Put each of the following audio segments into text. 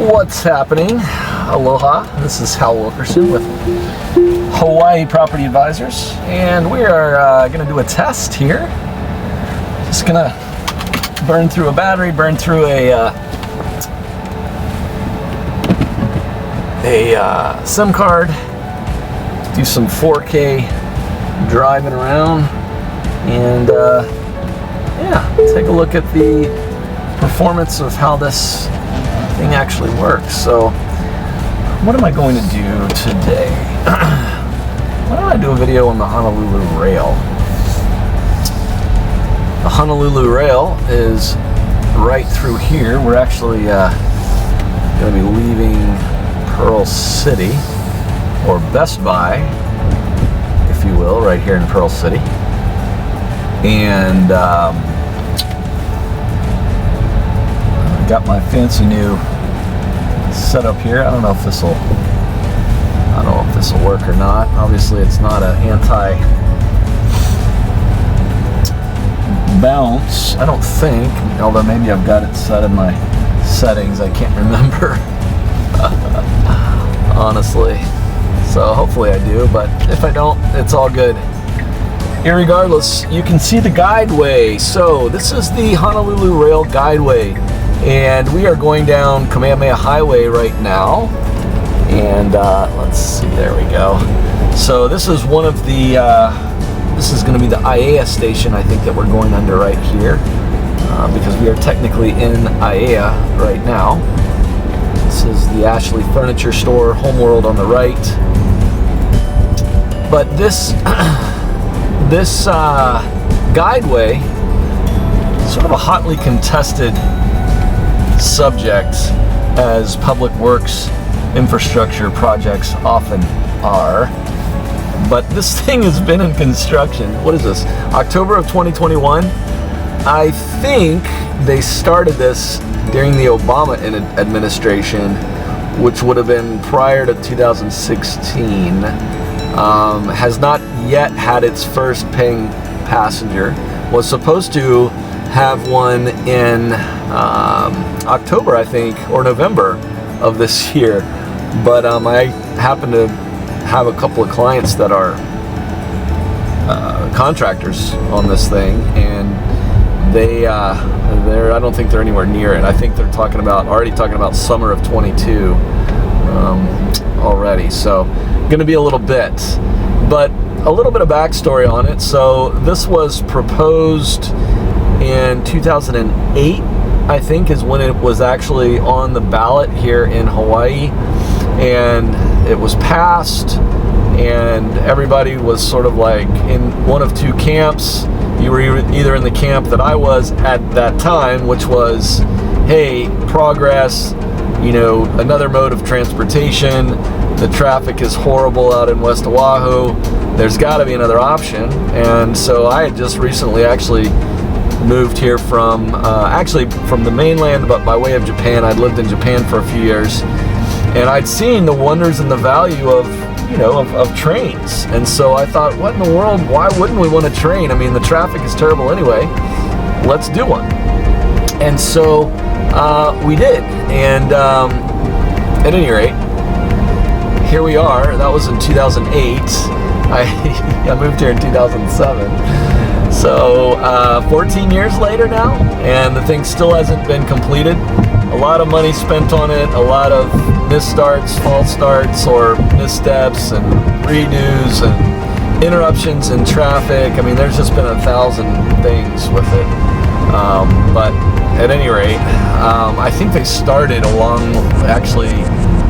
What's happening? Aloha, this is Hal Wilkerson with Hawaii Property Advisors, and we are going to do a test here. Just going to burn through a battery, burn through a SIM card, do some 4K driving around, and yeah, take a look at the performance of how this thing actually works. So what am I going to do today? Why don't I do a video on the Honolulu Rail? The Honolulu Rail is right through here. We're actually going to be leaving Pearl City, or Best Buy, if you will, right here in Pearl City. And I got my fancy new setup here. I don't know if this will work or not. Obviously, it's not an anti-bounce, I don't think. Although maybe I've got it set in my settings. I can't remember, honestly. So hopefully I do, but if I don't, it's all good. Irregardless, you can see the Guideway. So this is the Honolulu Rail Guideway, and we are going down Kamehameha Highway right now. And let's see, there we go. So this is one of the, this is going to be the Aiea station, I think, that we're going under right here, because we are technically in Aiea right now. This is the Ashley Furniture Store, Homeworld on the right. But this this Guideway is sort of a hotly contested subject, as public works infrastructure projects often are. But this thing has been in construction. What is this? October of 2021. I think they started this during the Obama administration, which would have been prior to 2016. Has not yet had its first paying passenger. Was supposed to have one in October, I think, or November of this year. But I happen to have a couple of clients that are contractors on this thing, and I don't think they're anywhere near it. I think they're already talking about summer of 22 already. So going to be a little bit, but a little bit of backstory on it. So this was proposed in 2008, I think, is when it was actually on the ballot here in Hawaii, and it was passed, and everybody was sort of like in one of two camps. You were either in the camp that I was at that time, which was, hey, progress, you know, another mode of transportation, the traffic is horrible out in West Oahu, there's got to be another option. And so I had just recently actually moved here from the mainland, but by way of Japan. I'd lived in Japan for a few years, and I'd seen the wonders and the value of, you know, of trains. And so I thought, what in the world, why wouldn't we want a train? I mean, the traffic is terrible anyway, let's do one. And so we did, and at any rate, here we are. That was in 2008. I moved here in 2007. So 14 years later now, and the thing still hasn't been completed. A lot of money spent on it, a lot of misstarts, false starts, or missteps, and redos, and interruptions in traffic. I mean, there's just been 1,000 things with it. But at any rate, I think they started along, actually,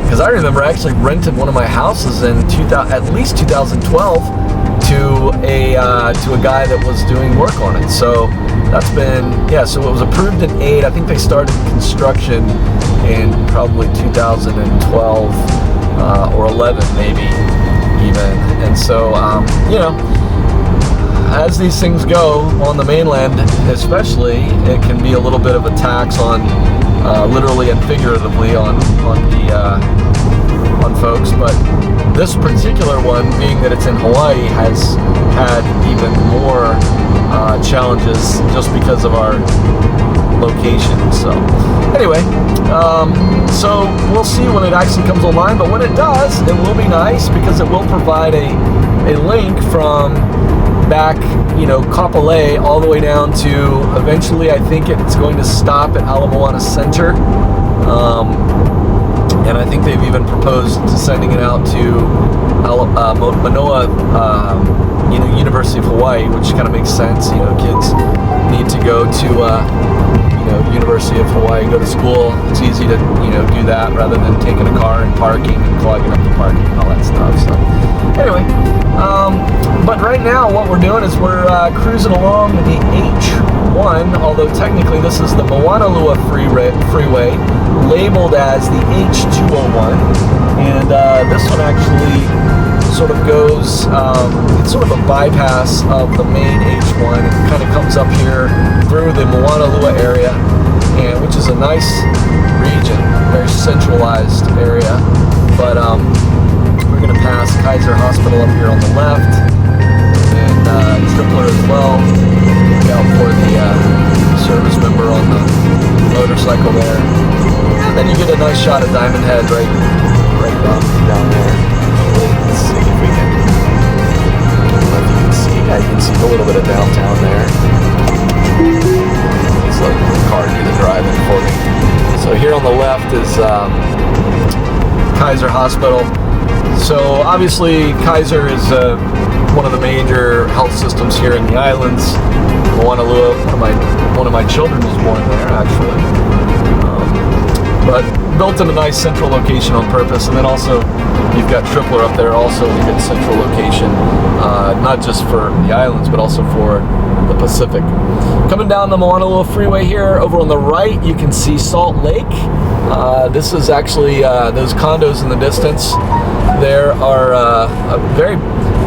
because I remember actually renting one of my houses in at least 2012 to a guy that was doing work on it. So that's been, yeah, so it was approved in 8. I think they started construction in probably 2012 or 11 maybe even. And so, you know, as these things go on the mainland especially, it can be a little bit of a tax on, literally and figuratively, on folks. But this particular one, being that it's in Hawaii, has had even more challenges just because of our location. So anyway, so we'll see when it actually comes online, but when it does, it will be nice because it will provide a link from back, Kapolei all the way down to, eventually I think it's going to stop at Ala Moana Center, and I think they've even proposed to sending it out to Manoa, University of Hawaii, which kind of makes sense. Kids need to go to University of Hawaii, go to school. It's easy to do that rather than taking a car and parking and clogging up the parking and all that stuff. So anyway, but right now what we're doing is we're cruising along the H1, although technically this is the Moanalua Freeway, labeled as the H201, and this one actually sort of goes, it's sort of a bypass of the main H1. It kind of comes up here through the Moanalua area, and which is a nice region, very centralized area. But we're going to pass Kaiser Hospital up here on the left, and Tripler as well. Look out for the service member on the motorcycle there. And then you get a nice shot of Diamond Head right down there. Let's see if we can. I don't know if you can see. Yeah, you can see a little bit of downtown there. It's like the car do the driving for me. So here on the left is Kaiser Hospital. So obviously Kaiser is one of the major health systems here in the islands. Moanalua, one of my children was born there actually. But built in a nice central location on purpose, and then also you've got Tripler up there also in a good central location, not just for the islands but also for the Pacific. Coming down the Moanalua Freeway here, over on the right you can see Salt Lake. This is actually those condos in the distance. There are a very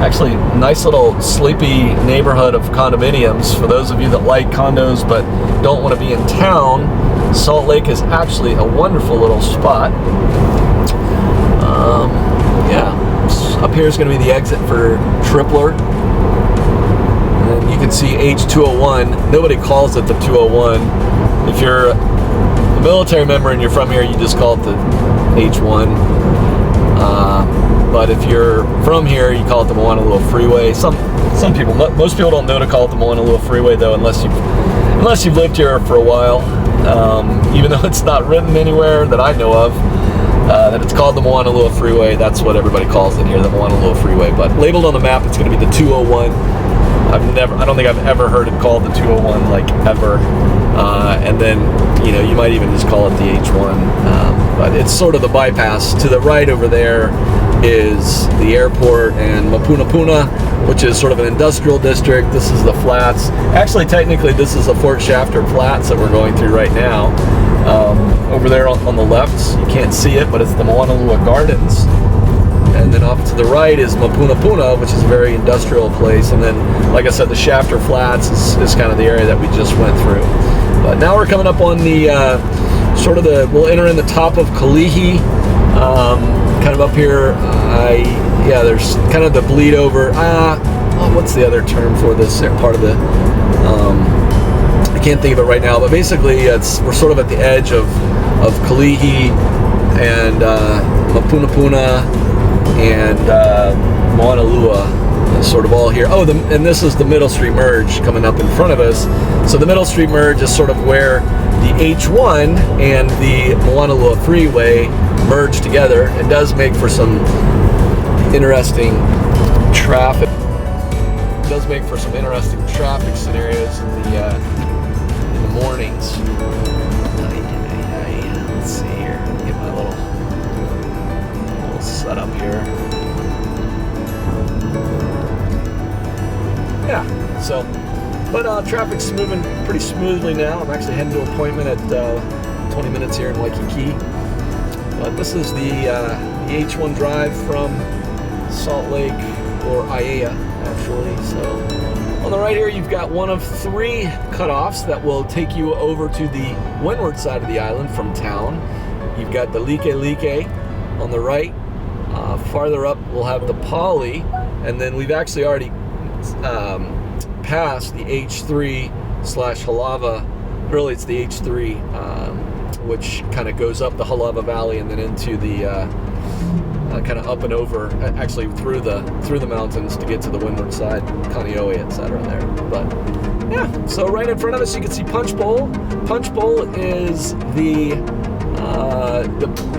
actually nice little sleepy neighborhood of condominiums. For those of you that like condos but don't want to be in town, Salt Lake is actually a wonderful little spot. Up here is going to be the exit for Tripler. And you can see H201. Nobody calls it the 201. If you're a military member and you're from here, you just call it the H1. But if you're from here, you call it the Moanalua Freeway. Some people, most people don't know to call it the Moanalua Freeway though, unless you've lived here for a while. Even though it's not written anywhere that I know of, that it's called the Moanalua Freeway. That's what everybody calls it here, the Moanalua Freeway. But labeled on the map, it's going to be the 201. I don't think I've ever heard it called the 201, like ever. And then, you might even just call it the H1. But it's sort of the bypass. To the right over there is the airport and Mapunapuna, which is sort of an industrial district. This is the flats. Actually, technically, this is the Fort Shafter Flats that we're going through right now. Over there on the left, you can't see it, but it's the Moanalua Gardens. And then off to the right is Mapunapuna, which is a very industrial place. And then, like I said, the Shafter Flats is kind of the area that we just went through. But now we're coming up on the we'll enter in the top of Kalihi. Kind of up here, there's kind of the bleed over. What's the other term for this part of the? I can't think of it right now, but basically, we're sort of at the edge of Kalihi and Mapunapuna and Moanalua, sort of all here. And this is the Middle Street Merge coming up in front of us. So the Middle Street Merge is sort of where the H1 and the Moanalua Freeway merge together. It does make for some interesting traffic. It does make for some interesting traffic scenarios in the mornings. Let's see here. Get my little setup here. Yeah. So, but traffic's moving pretty smoothly now. I'm actually heading to an appointment at 20 minutes here in Waikiki. But this is the H1 drive from Salt Lake, or Aiea, actually. So on the right here, you've got one of 3 cutoffs that will take you over to the windward side of the island from town. You've got the Like on the right. Farther up, we'll have the Pali, and then we've actually already passed the H3/Halava really it's the H3, which kind of goes up the Halava Valley and then into the kind of up and over, actually through the mountains to get to the windward side, Kaneohe, etc. there. But yeah, so right in front of us you can see Punch Bowl. Punch Bowl is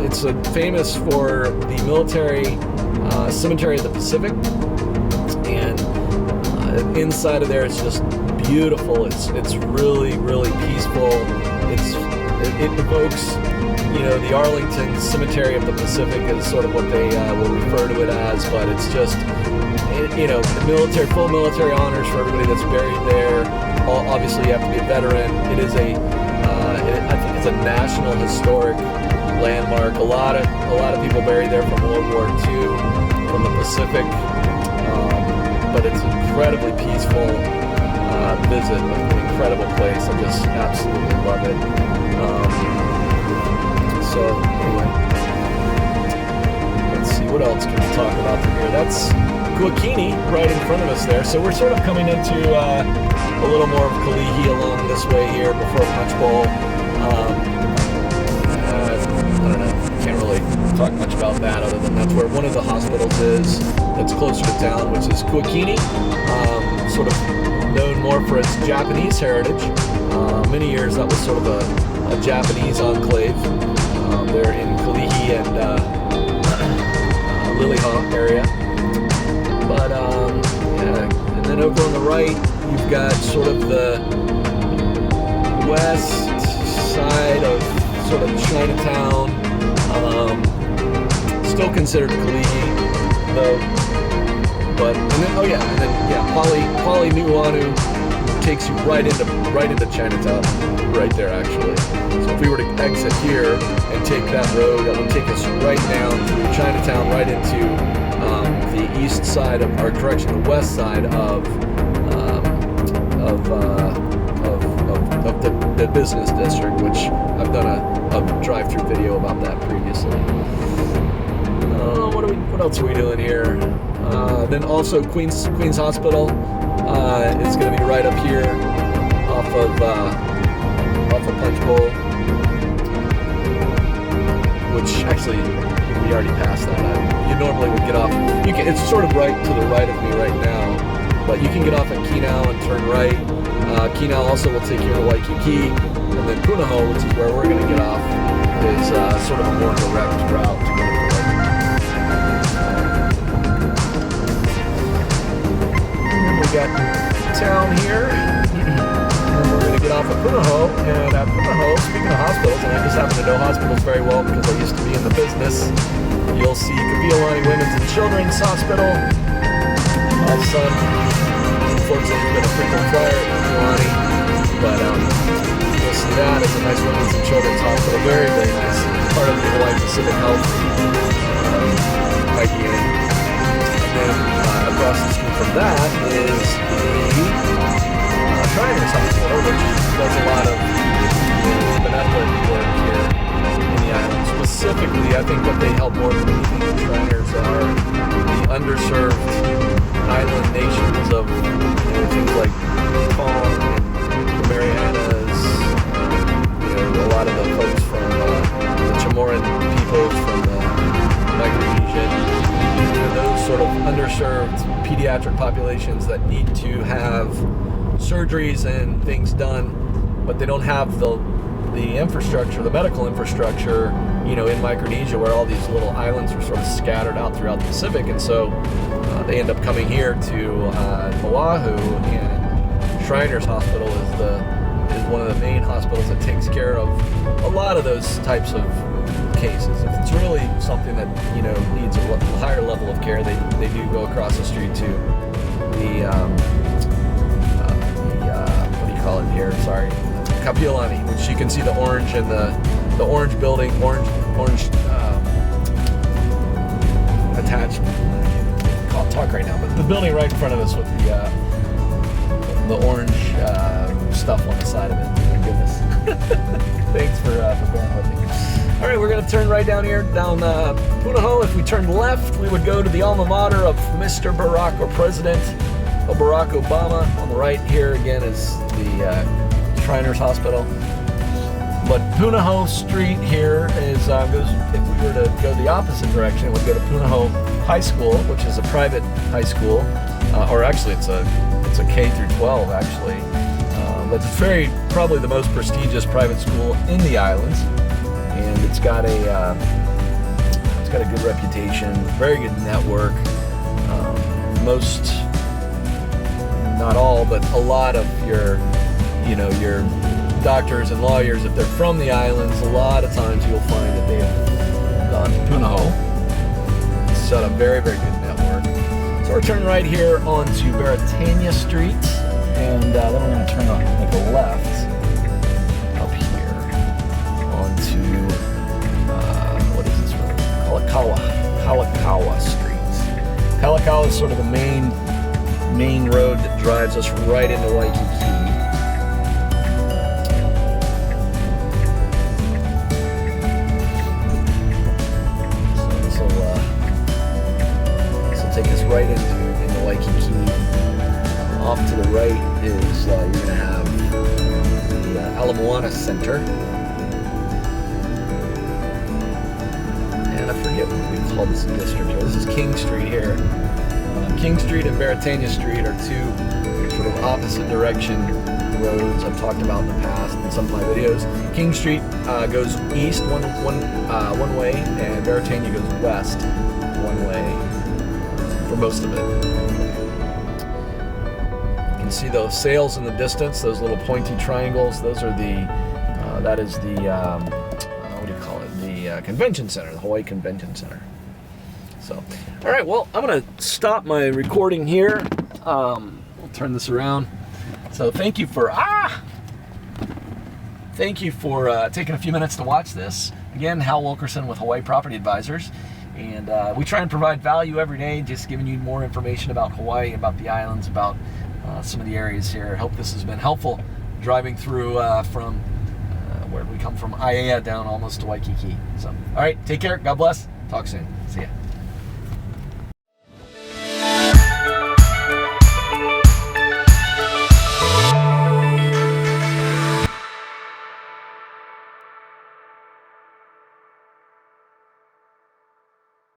it's famous for the military cemetery of the Pacific, and inside of there it's just beautiful. It's really, really peaceful. It evokes, the Arlington Cemetery of the Pacific is sort of what they will refer to it as, but it's just, the full military honors for everybody that's buried there. Obviously, you have to be a veteran. It is I think it's a national historic landmark. A lot of people buried there from World War II, from the Pacific, but it's incredibly peaceful. Visit, an incredible place. I just absolutely love it. So anyway, let's see, what else can we talk about from here? That's Guakini right in front of us there. So we're sort of coming into a little more of Kalihi along this way here before Punch Bowl. I don't know, can't really talk much about that other than that's where one of the hospitals is that's closer to town, which is Guakini. Sort of known more for its Japanese heritage. Many years that was sort of a Japanese enclave there in Kalihi and Liliha area. But yeah, and then over on the right you've got sort of the west side of sort of Chinatown, still considered Kalihi though. But Pali Nu'uanu takes you right into Chinatown, right there actually. So if we were to exit here and take that road, that would take us right down through Chinatown, right into the east side of, or correction, the west side of the business district, which I've done a drive-through video about that previously. What else are we doing here? Then also Queens Hospital is going to be right up here off of Punch Bowl, which actually we already passed that. You normally would get off. It's sort of right to the right of me right now, but you can get off at Kinau and turn right. Kinau also will take you to Waikiki, and then Punahou, which is where we're going to get off, is sort of a more direct route to go to we got town here, and we're going to get off at Punahou, and at Punahou, speaking of hospitals, and I just happen to know hospitals very well because I used to be in the business, you'll see Kapiolani Women's and Children's Hospital. My son, unfortunately, has been a frequent flyer at Kapiolani, but you'll see that as a nice women's and children's hospital, very, very nice, part of the Hawaii Pacific Health Aiea. And then across the street from that is the Shriners Hospital, which does a lot of benevolent work here in the island. Specifically, I think what they help more than anything, the Shriners are the underserved island nations of things like Kong and the Marianas, a lot of the folks from the Chamorro peoples from the Micronesian, those sort of underserved pediatric populations that need to have surgeries and things done, but they don't have the infrastructure, the medical infrastructure, in Micronesia, where all these little islands are sort of scattered out throughout the Pacific, and so they end up coming here to Oahu, and Shriners Hospital is one of the main hospitals that takes care of a lot of those types of cases. If it's really something that needs a higher level of care, they do go across the street to the what do you call it here? Sorry, Kapiolani, which you can see the orange and the orange building, orange attached. I can't talk right now, but the building right in front of us with the orange stuff on the side of it. My goodness. Thanks for bearing with me. All right, we're going to turn right down here, down Punahou. If we turned left, we would go to the alma mater of Mr. Barack, or President Barack Obama. On the right here, again, is the Shriners Hospital. But Punahou Street here is goes. If we were to go the opposite direction, we'd go to Punahou High School, which is a private high school, or actually it's a K through 12 actually. But it's probably the most prestigious private school in the islands, and it's got a good reputation, very good network. Most, not all, but a lot of your doctors and lawyers, if they're from the islands, a lot of times you'll find that they've gone to Punahou. It's got a very, very good network. So we're turning right here onto Beretania Street, and then we're going to turn on, make a left up here onto what is this road? Kalakaua Street. Kalakaua is sort of the main road that drives us right into Waikiki. Take us right into Waikiki. Off to the right is you're going to have the Ala Moana Center, and I forget what we call this district here. This is King Street here. King Street and Beretania Street are two sort of opposite direction roads I've talked about in the past in some of my videos. King Street goes east one way, and Beretania goes west one way. For most of it. You can see those sails in the distance, those little pointy triangles. Those are that is the, what do you call it? The convention center, the Hawaii Convention Center. So, all right, well, I'm going to stop my recording here. We'll turn this around. So thank you for taking a few minutes to watch this. Again, Hal Wilkerson with Hawaii Property Advisors. And we try and provide value every day, just giving you more information about Hawaii, about the islands, about some of the areas here. I hope this has been helpful driving through from where we come from, Aiea down almost to Waikiki. So, all right, take care. God bless. Talk soon. See ya.